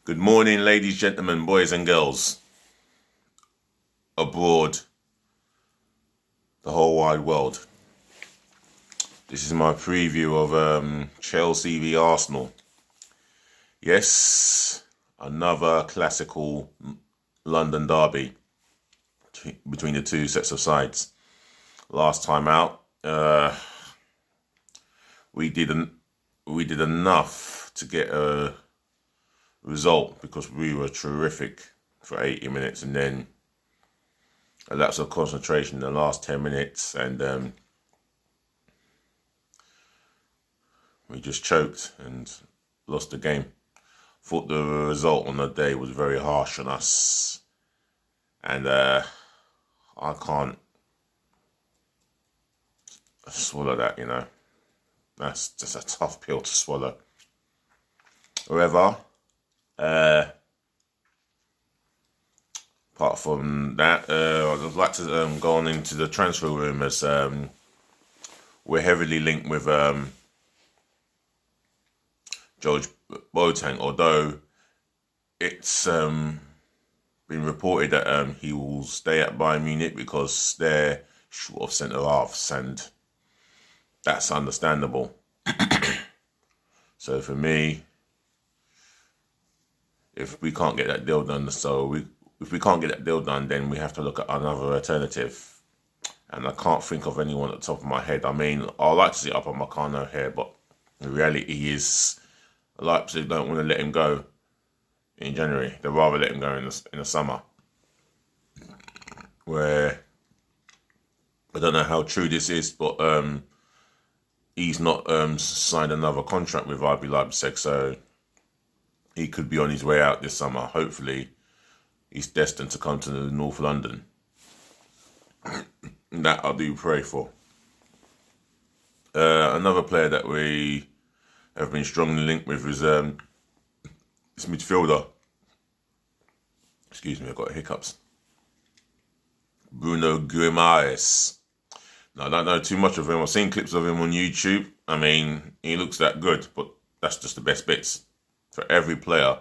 Good morning, ladies, gentlemen, boys and girls, abroad, the whole wide world. This is my preview of Chelsea v Arsenal. Yes, another classical London derby between the two sets of sides. Last time out, we did enough to get a result because we were terrific for 80 minutes, and then a lapse of concentration in the last 10 minutes, and we just choked and lost the game. Thought the result on the day was very harsh on us, and I can't swallow that, That's just a tough pill to swallow. However, apart from that, I'd like to go on into the transfer rumours. We're heavily linked with George Boateng, although it's been reported that he will stay at Bayern Munich because they're short of centre-halves, and that's understandable. So for me, if we can't get that deal done, then we have to look at another alternative. And I can't think of anyone at the top of my head. I mean, I'd like to see Upamecano here, but the reality is Leipzig don't want to let him go in January. They'd rather let him go in the summer. Where, I don't know how true this is, but he's not signed another contract with RB Leipzig, so he could be on his way out this summer. Hopefully, he's destined to come to North London. That I do pray for. Another player that we have been strongly linked with is this midfielder. Excuse me, I've got hiccups. Bruno Guimaraes. Now, I don't know too much of him. I've seen clips of him on YouTube. I mean, he looks that good, but that's just the best bits. For every player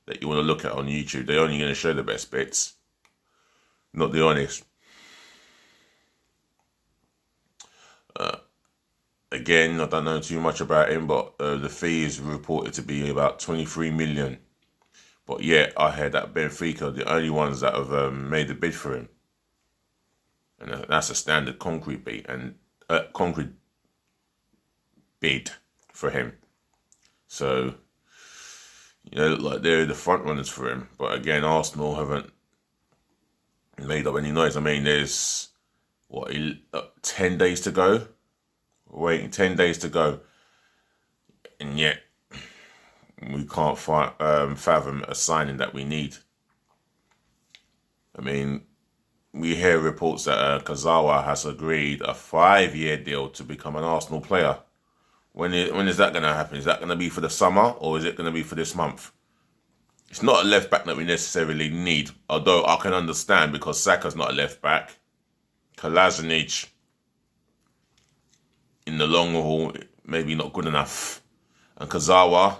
that you want to look at on YouTube, they're only going to show the best bits, not the honest. Again, I don't know too much about him, but the fee is reported to be about 23 million. But yet, I heard that Benfica are the only ones that have made a bid for him. And that's a standard concrete bid for him. So, look like they're the front runners for him. But again, Arsenal haven't made up any noise. I mean, there's, 10 days to go? Waiting 10 days to go. And yet, we can't fathom a signing that we need. I mean, we hear reports that Kurzawa has agreed a 5-year deal to become an Arsenal player. When is that going to happen? Is that going to be for the summer, or is it going to be for this month? It's not a left back that we necessarily need, although I can understand because Saka's not a left back. Kolasinac, in the long haul, maybe not good enough. And Kurzawa,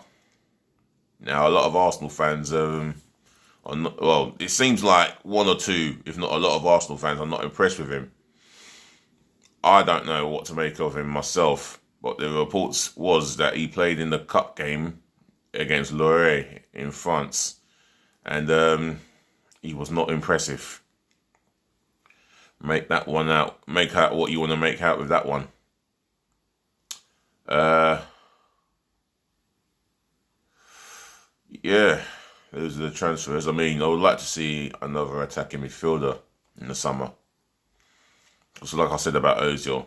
now a lot of Arsenal fans it seems like one or two, if not a lot of Arsenal fans, are not impressed with him. I don't know what to make of him myself. But the reports was that he played in the cup game against Lorient in France, and he was not impressive. Make that one out. Make out what you want to make out with that one. Yeah, those are the transfers. I mean, I would like to see another attacking midfielder in the summer. So, like I said about Ozil,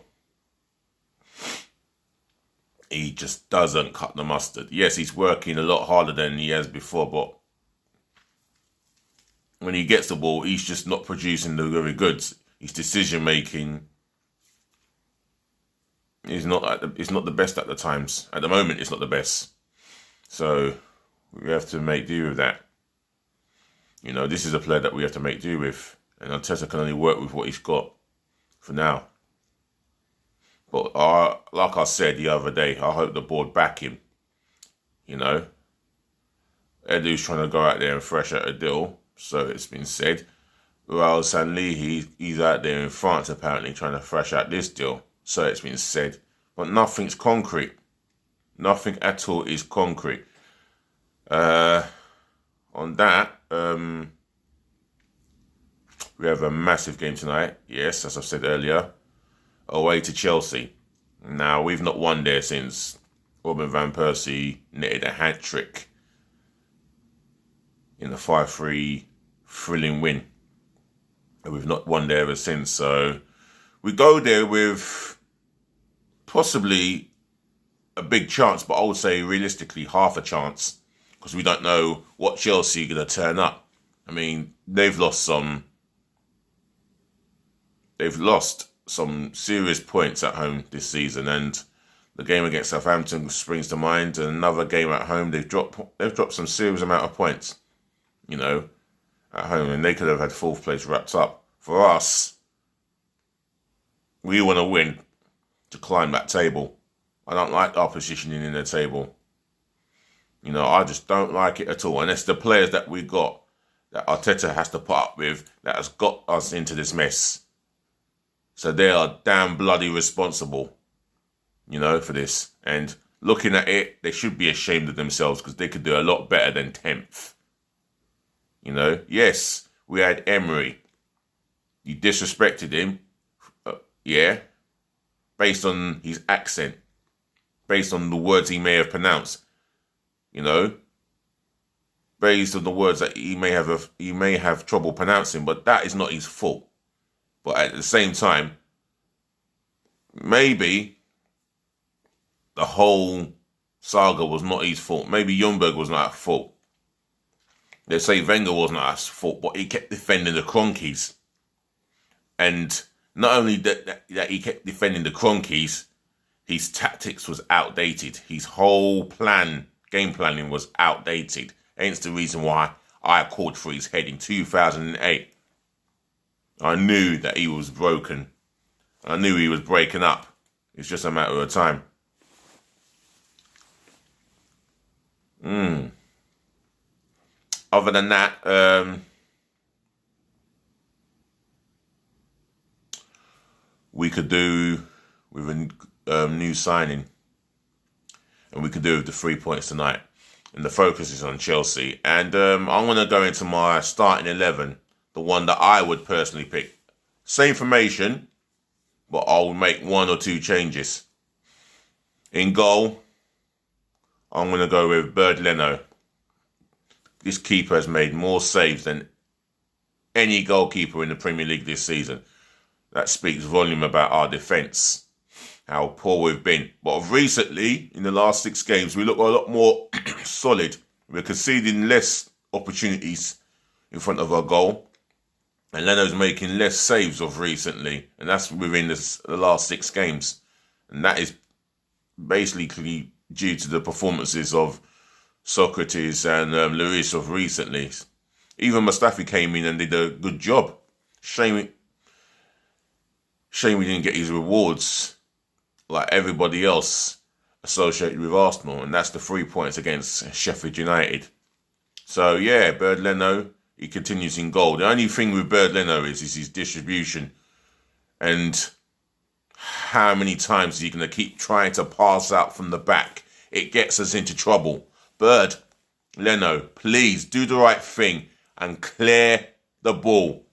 he just doesn't cut the mustard. Yes, he's working a lot harder than he has before, but when he gets the ball, he's just not producing the very goods. His decision making is not the best at the times. At the moment, it's not the best. So we have to make do with that. This is a player that we have to make do with, and Arteta can only work with what he's got for now. But like I said the other day, I hope the board back him. Edu's trying to go out there and fresh out a deal, so it's been said. Raul Sanllehi, he's out there in France apparently trying to fresh out this deal, so it's been said. But nothing's concrete. Nothing at all is concrete. On that, we have a massive game tonight. Yes, as I've said earlier, away to Chelsea. Now, we've not won there since Robin Van Persie netted a hat-trick in the 5-3 thrilling win. And we've not won there ever since. So we go there with possibly a big chance, but I would say realistically half a chance, because we don't know what Chelsea are going to turn up. I mean, they've lost some serious points at home this season, and the game against Southampton springs to mind. And another game at home, they've dropped some serious amount of points, at home, and they could have had fourth place wrapped up. For us, we want to win to climb that table. I don't like our positioning in the table. I just don't like it at all. And it's the players that we got, that Arteta has to put up with, that has got us into this mess. So they are damn bloody responsible, for this. And looking at it, they should be ashamed of themselves, because they could do a lot better than 10th. Yes, we had Emery. You disrespected him, based on his accent, based on the words he may have pronounced, based on the words that he may have trouble pronouncing, but that is not his fault. But at the same time, maybe the whole saga was not his fault. Maybe Ljungberg was not at fault. They say Wenger wasn't at fault, but he kept defending the Kroenkes. And not only that he kept defending the Kroenkes, his tactics was outdated. His whole game planning was outdated. Hence the reason why I called for his head in 2008. I knew that he was broken. I knew he was breaking up. It's just a matter of time. Other than that, we could do with a new signing, and we could do with the 3 points tonight. And the focus is on Chelsea. And I'm going to go into my starting 11, the one that I would personally pick. Same formation, but I'll make 1 or 2 changes. In goal, I'm going to go with Bernd Leno. This keeper has made more saves than any goalkeeper in the Premier League this season. That speaks volume about our defence, how poor we've been. But recently, in the last 6 games, we look a lot more solid. We're conceding less opportunities in front of our goal. And Leno's making less saves of recently. And that's within the last 6 games. And that is basically due to the performances of Socrates and Lloris of recently. Even Mustafi came in and did a good job. Shame we didn't get his rewards like everybody else associated with Arsenal, and that's the 3 points against Sheffield United. So yeah, Bernd Leno, he continues in goal. The only thing with Bernd Leno is his distribution, and how many times is he going to keep trying to pass out from the back? It gets us into trouble. Bernd Leno, please do the right thing and clear the ball.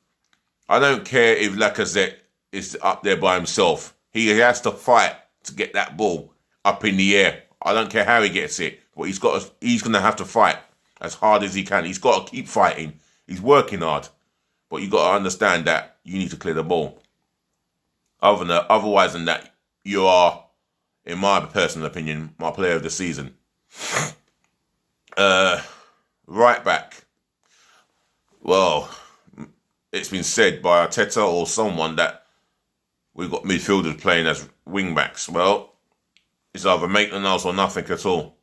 I don't care if Lacazette is up there by himself. He has to fight to get that ball up in the air. I don't care how he gets it, but he's going to have to fight as hard as he can. He's got to keep fighting. He's working hard, but you got to understand that you need to clear the ball. Otherwise than that, you are, in my personal opinion, my player of the season. Right back. Well, it's been said by Arteta or someone that we've got midfielders playing as wing backs. Well, it's either Maitland-Niles or nothing at all.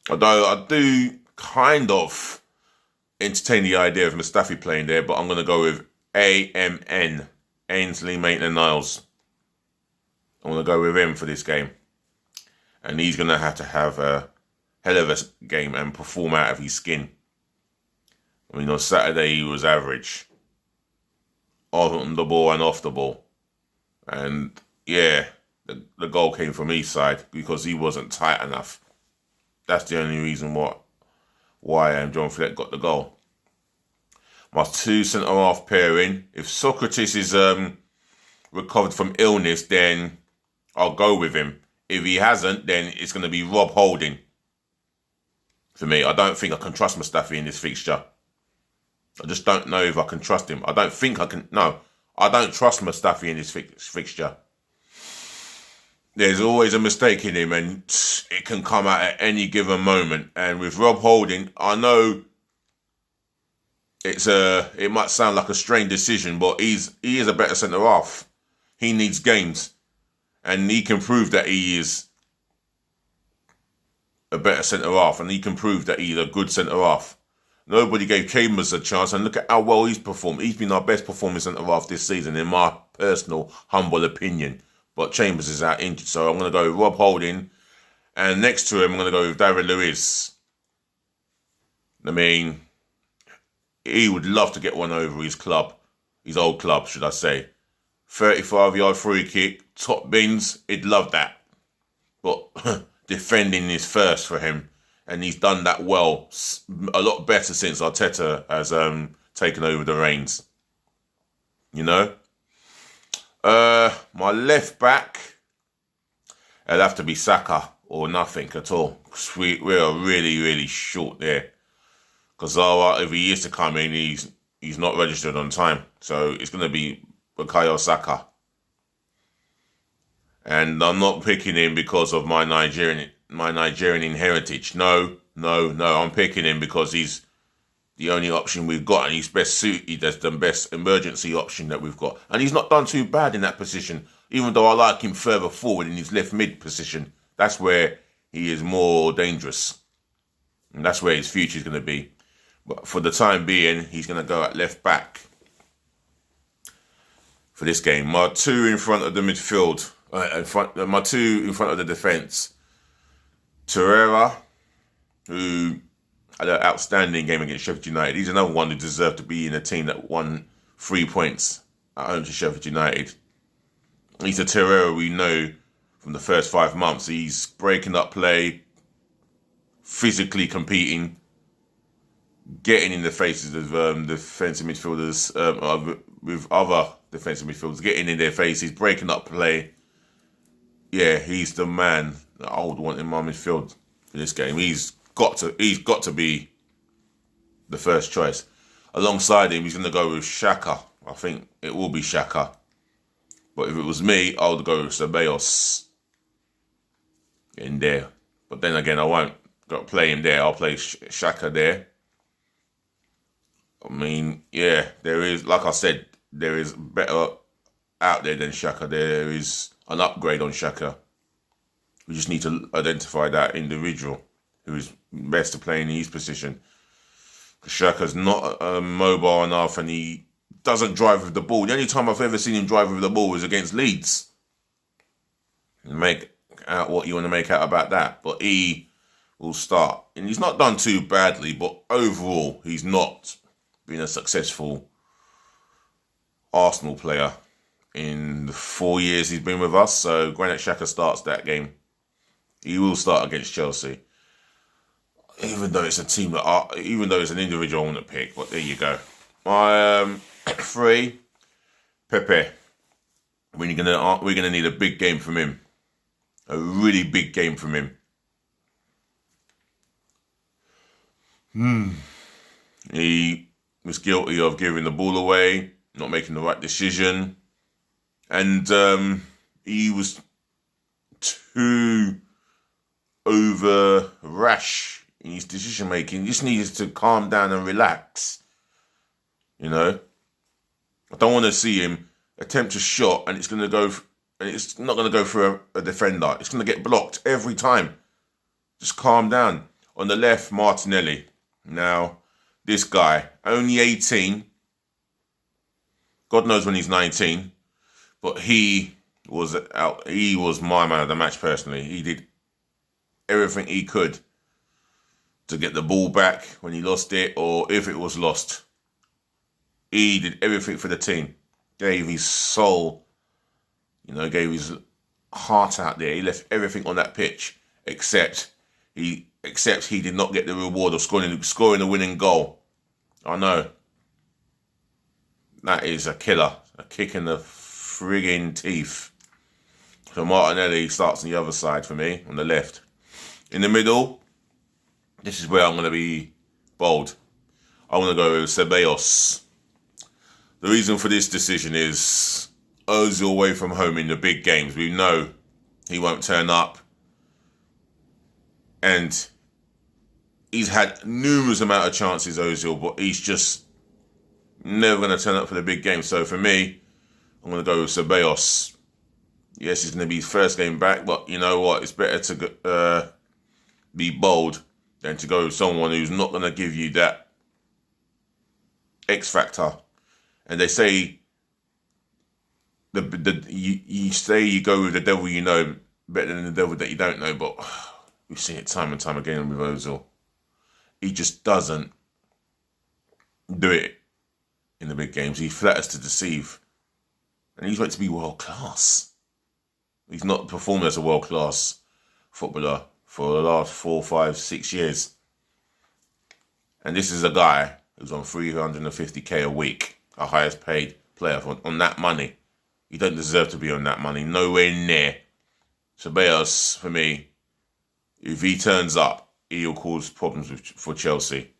Although I do kind of entertain the idea of Mustafi playing there, but I'm going to go with AMN, Ainsley Maitland-Niles. I'm going to go with him for this game. And he's going to have hell of a game and perform out of his skin. I mean, on Saturday he was average on the ball and off the ball. And yeah, the goal came from his side because he wasn't tight enough. That's the only reason why John Fleck got the goal. My two centre-half pairing, if Socrates is recovered from illness, then I'll go with him. If he hasn't, then it's going to be Rob Holding. For me, I don't think I can trust Mustafi in this fixture. I just don't know if I can trust him. I don't think I can. No, I don't trust Mustafi in this fixture. There's always a mistake in him and it can come out at any given moment. And with Rob Holding, I know it might sound like a strange decision, but he is a better centre-half. He needs games. And he can prove that he is a better centre-half. And he can prove that he's a good centre-half. Nobody gave Chambers a chance, and look at how well he's performed. He's been our best performing centre-half this season, in my personal, humble opinion. But Chambers is out injured, so I'm going to go with Rob Holding. And next to him, I'm going to go with David Luiz. I mean, he would love to get one over his club. His old club, should I say. 35-yard free kick, top bins, he'd love that. But defending is first for him. And he's done that well, a lot better since Arteta has taken over the reins. You know? My left back, it'll have to be Saka or nothing at all. Because we are really, really short there. Kurzawa, if he is to come in, he's not registered on time. So it's going to be Bukayo Saka. And I'm not picking him because of my Nigerian heritage. No. I'm picking him because he's the only option we've got, and he's best suited as the best emergency option that we've got. And he's not done too bad in that position, even though I like him further forward in his left mid position. That's where he is more dangerous. And that's where his future is going to be. But for the time being, he's going to go at left back for this game. My two in front of the midfield, my two in front of the defence. Torreira, who had an outstanding game against Sheffield United. He's another one who deserved to be in a team that won 3 points at home to Sheffield United. He's a Torreira we know from the first 5 months. He's breaking up play, physically competing, getting in the faces of defensive midfielders, with other defensive midfielders, getting in their faces, breaking up play. Yeah, he's the man that I would want in my midfield for this game. He's got to be the first choice. Alongside him, he's going to go with Xhaka. I think it will be Xhaka. But if it was me, I would go with Ceballos in there. But then again, I won't play him there. I'll play Xhaka there. I mean, yeah, there is, like I said, there is better out there than Xhaka. There is an upgrade on Xhaka. We just need to identify that individual who is best to play in his position. Because Xhaka's not mobile enough and he doesn't drive with the ball. The only time I've ever seen him drive with the ball was against Leeds. Make out what you want to make out about that. But he will start. And he's not done too badly, but overall, he's not been a successful Arsenal player in the 4 years he's been with us. So Granit Xhaka starts that game. He will start against Chelsea. Even though it's a team even though it's an individual I want to pick, but there you go. My 3, Pepe. We're gonna need a big game from him, a really big game from him. He was guilty of giving the ball away, not making the right decision, and he was too over rash in his decision making. He just needs to calm down and relax. You know, I don't want to see him attempt a shot and it's not going to go through a defender. It's going to get blocked every time. Just calm down. On the left, Martinelli. Now, this guy, only 18. God knows when he's 19, but he was my man of the match personally. He did everything he could to get the ball back when he lost it, or if it was lost. He did everything for the team. Gave his soul, gave his heart out there. He left everything on that pitch, except he did not get the reward of scoring the winning goal. I know. That is a killer. A kick in the frigging teeth. So Martinelli starts on the other side for me, on the left. In the middle, this is where I'm going to be bold. I want to go with Ceballos. The reason for this decision is Ozil away from home in the big games. We know he won't turn up. And he's had numerous amount of chances, Ozil, but he's just never going to turn up for the big game. So for me, I'm going to go with Ceballos. Yes, it's going to be his first game back, but you know what? It's better to be bold than to go with someone who's not going to give you that X factor. And they say you say you go with the devil you know better than the devil that you don't know, but we've seen it time and time again with Ozil. He just doesn't do it in the big games. He flatters to deceive. And he's meant to be world class. He's not performed as a world class footballer for the last 4, 5, 6 years. And this is a guy who's on 350k a week, our highest paid player on that money. He don't deserve to be on that money, nowhere near. Ceballos, for me, if he turns up, he'll cause problems for Chelsea.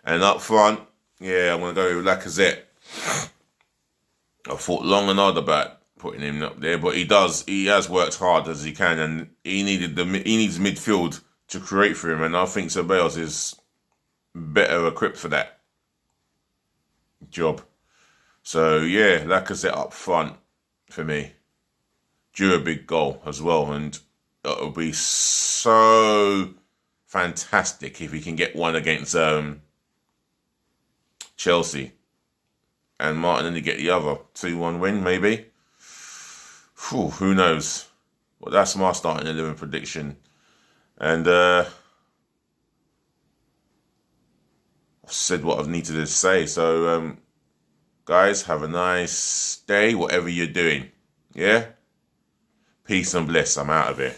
And up front, yeah, I'm going to go with Lacazette. I thought long and hard about putting him up there, but he has worked hard as he can, and he needs midfield to create for him, and I think Ceballos is better equipped for that job. So yeah, Lacazette up front for me. Drew a big goal as well, and it would be so fantastic if he can get one against Chelsea, and Martinelli get the other 2-1 win maybe. Who knows? Well, that's my starting 11 prediction, and I've said what I've needed to say. So, guys, have a nice day, whatever you're doing. Yeah? Peace and bliss. I'm out of here.